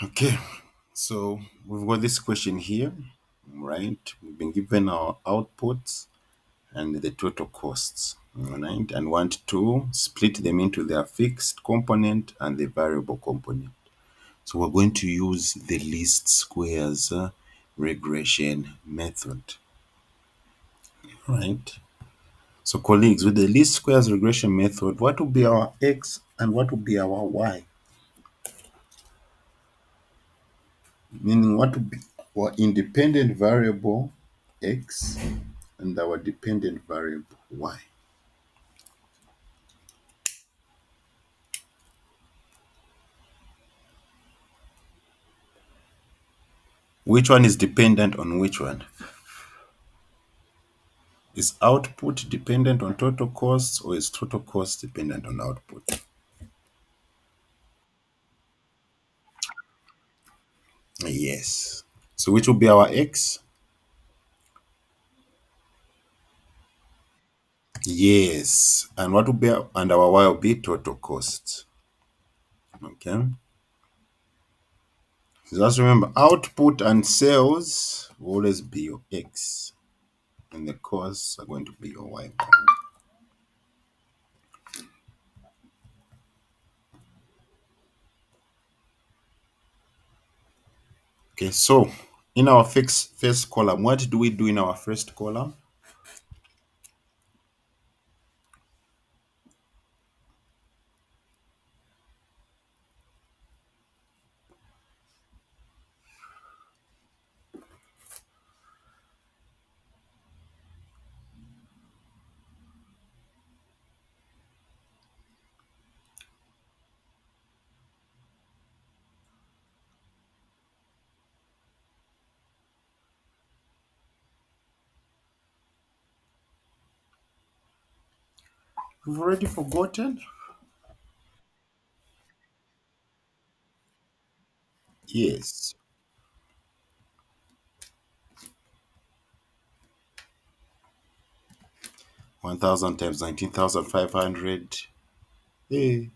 Okay, so we've got this question here, right? We've been given our outputs and the total costs, right? And want to split them into their fixed component and the variable component. So we're going to use the least squares regression method, right? So colleagues, with the least squares regression method, what will be our x and what will be our y? Meaning what would be our independent variable x and our dependent variable y. Which one is dependent on which one? Is output dependent on total costs or is total cost dependent on output? Yes. So which will be our x? Yes. And what will be and our y will be total costs. Okay. So just remember output and sales will always be your x and the costs are going to be your y. Okay, so in our first column, what do we do in our first column? You've already forgotten? Yes. 1,000 times 19,500. Hey.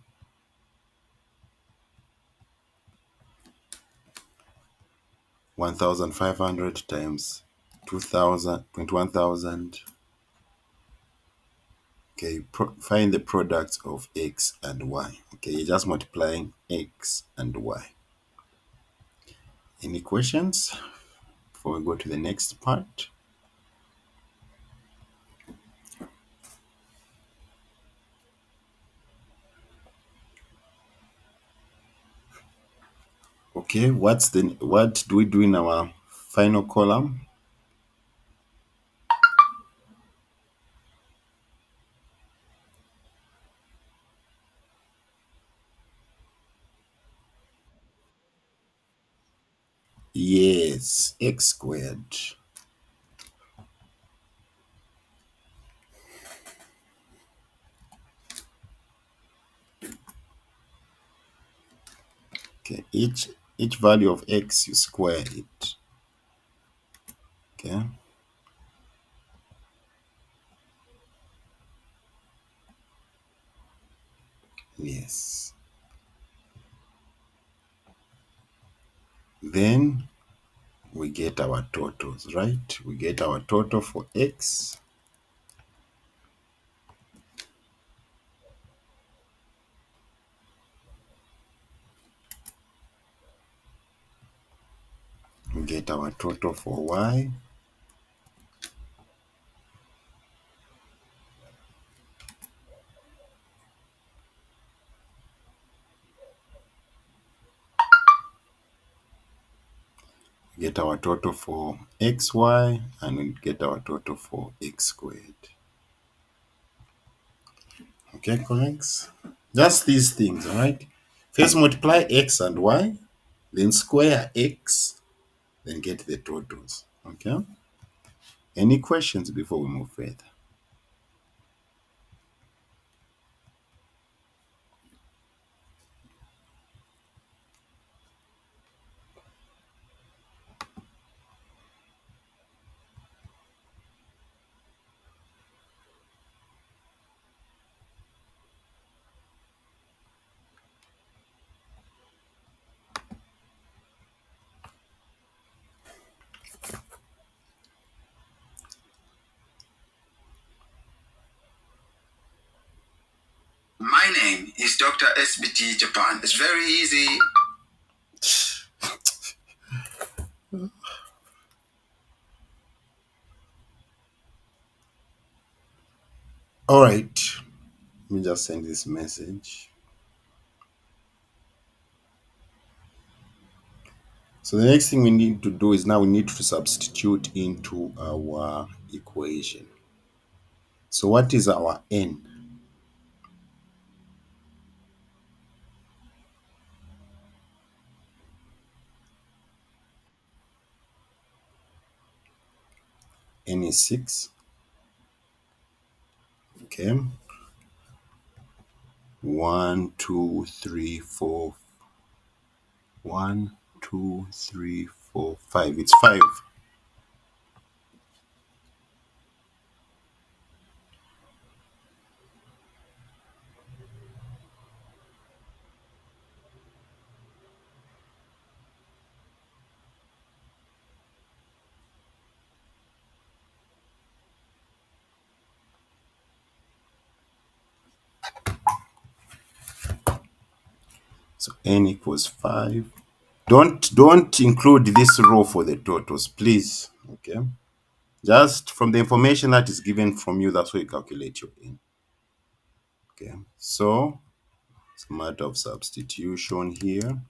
1,500 times 2,000, 21,000. Okay, find the products of x and y. Okay, you're just multiplying x and y. Any questions before we go to the next part? Okay, what do we do in our final column? Yes, x squared. Okay, each value of x you square it. Okay, yes. Then we get our totals, right? We get our total for x. We get our total for y. We get our total for xy, and we get our total for x squared. Okay, colleagues? Just these things, all right? First multiply x and y, then square x, then get the totals. Okay? Any questions before we move further? is Dr. SBT Japan. It's very easy. All right. Let me just send this message. So the next thing we need to do is now we need to substitute into our equation. So what is our n? N is 6. Okay. 1, 2, 3, 4. 1, 2, 3, 4, 5. It's 5. So n equals 5. Don't include this row for the totals, please. Okay. Just from the information that is given from you, that's where you calculate your n. Okay. So it's a matter of substitution here.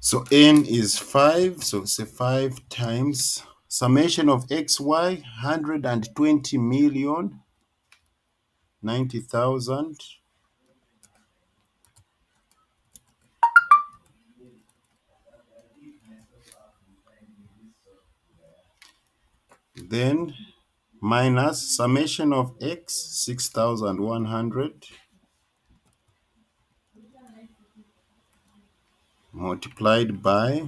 So n is 5. So say 5 times summation of xy 120 million 90,000. Then minus summation of x 6,100 multiplied by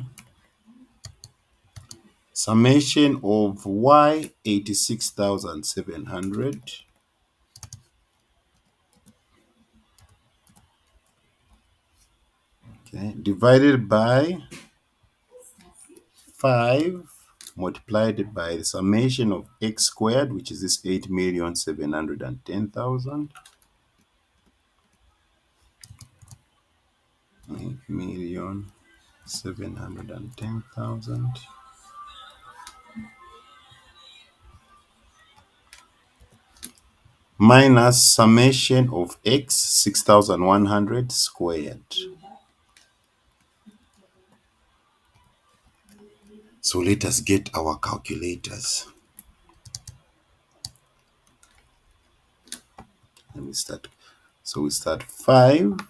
summation of y 86,700. Okay, divided by 5 multiplied by the summation of x squared, which is this 8,710,000. 8,710,000 minus summation of x 6,100 squared. So let us get our calculators. Let me start. So we start 5.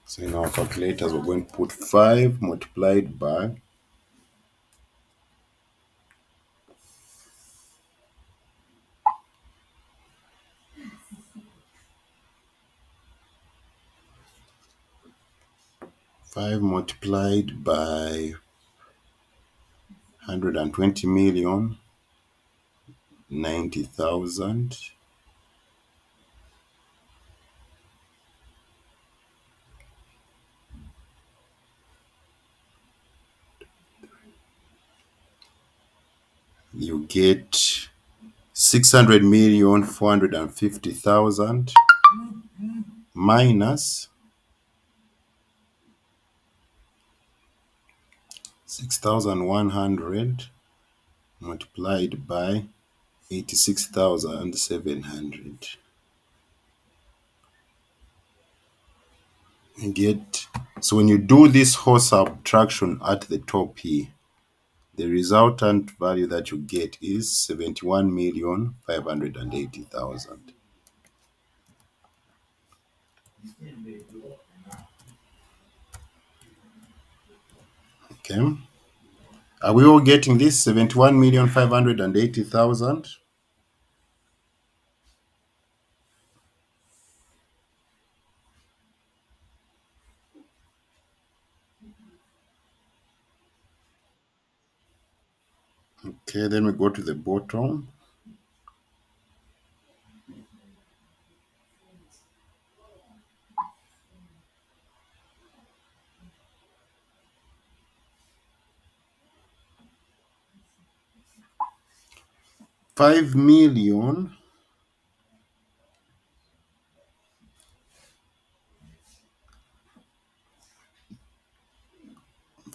So in our calculators, we're going to put 5 multiplied by 5 multiplied by 120 million 90,000. You get 600 million 450,000 minus 6,100 multiplied by 86,700. You get, so when you do this whole subtraction at the top here, the resultant value that you get is 71,580,000. Okay. Are we all getting this? 71,580,000. Okay, then we go to the bottom. 5 million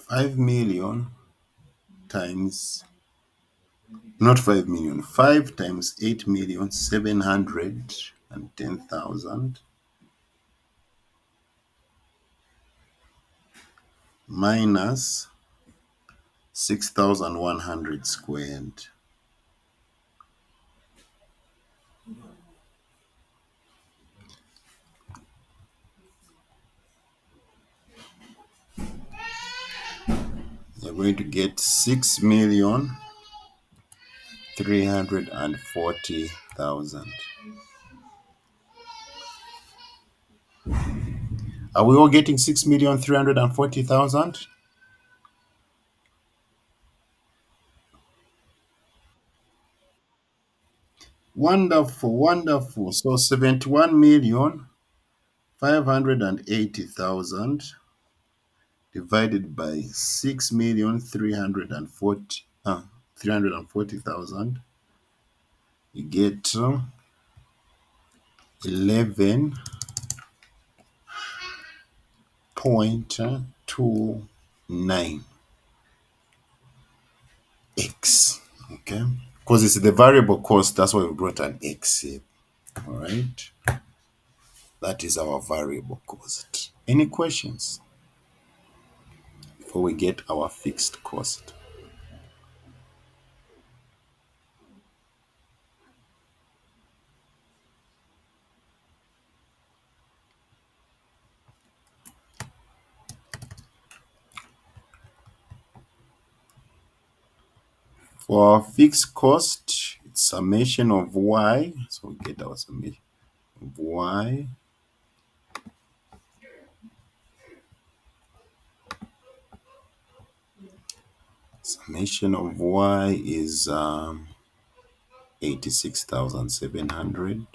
5 million times, not 5 million, 5 times 8,710,000 minus 6,100 squared. You're going to get 6,340,000. Are we all getting 6,340,000? Wonderful, wonderful. So 71,580,000 divided by 6,340,000, you get 11.29x. Okay, because it's the variable cost, that's why we brought an x here. All right, that is our variable cost. Any questions before we get our fixed cost? For our fixed cost, it's summation of y. So we get our summation of y is 86,700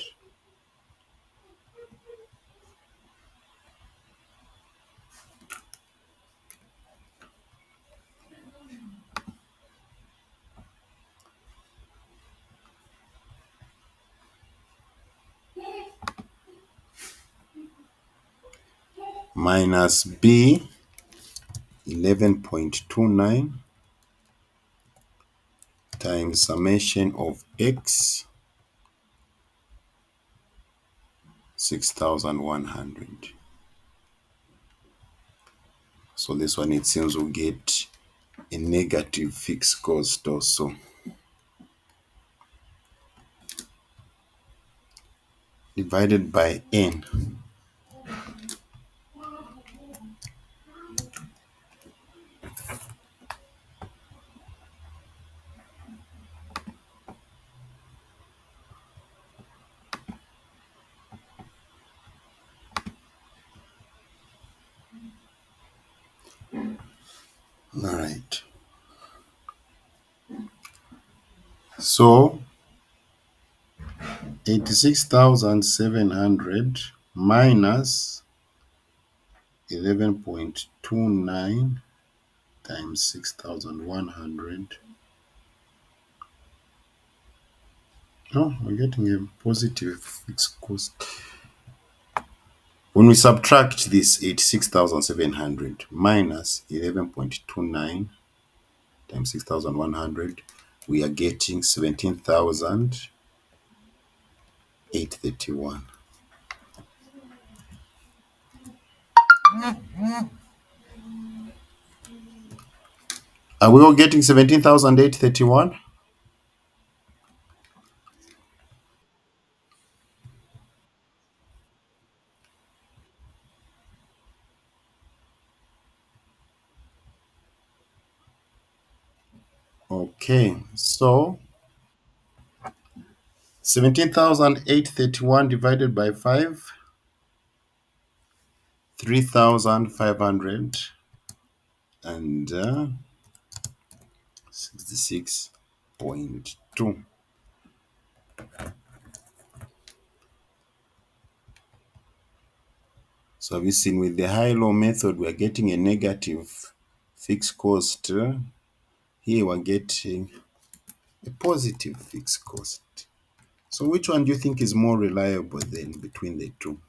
minus b 11.29 times summation of x 6,100. So this one, it seems we'll get a negative fixed cost also, divided by n. All right. So 86,700 minus 11.29 times 6,100. No, we're getting a positive fixed cost. When we subtract this 86,700 minus 11.29 times 6,100, we are getting 17,831. Are we all getting 17,831? Okay, so 17,831 divided by 5, 3,500 and 66. 0.2. So have you seen with the high-low method, we're getting a negative fixed cost. Here we're getting a positive fixed cost. So which one do you think is more reliable then between the two?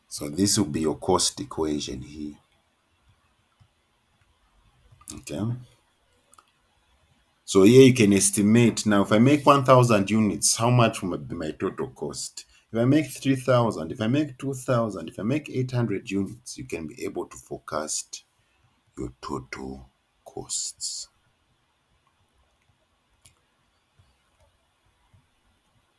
So this will be your cost equation here. Okay. So here you can estimate. Now, if I make 1,000 units, how much will be my total cost? If I make 3,000, if I make 2,000, if I make 800 units, you can be able to forecast your total costs.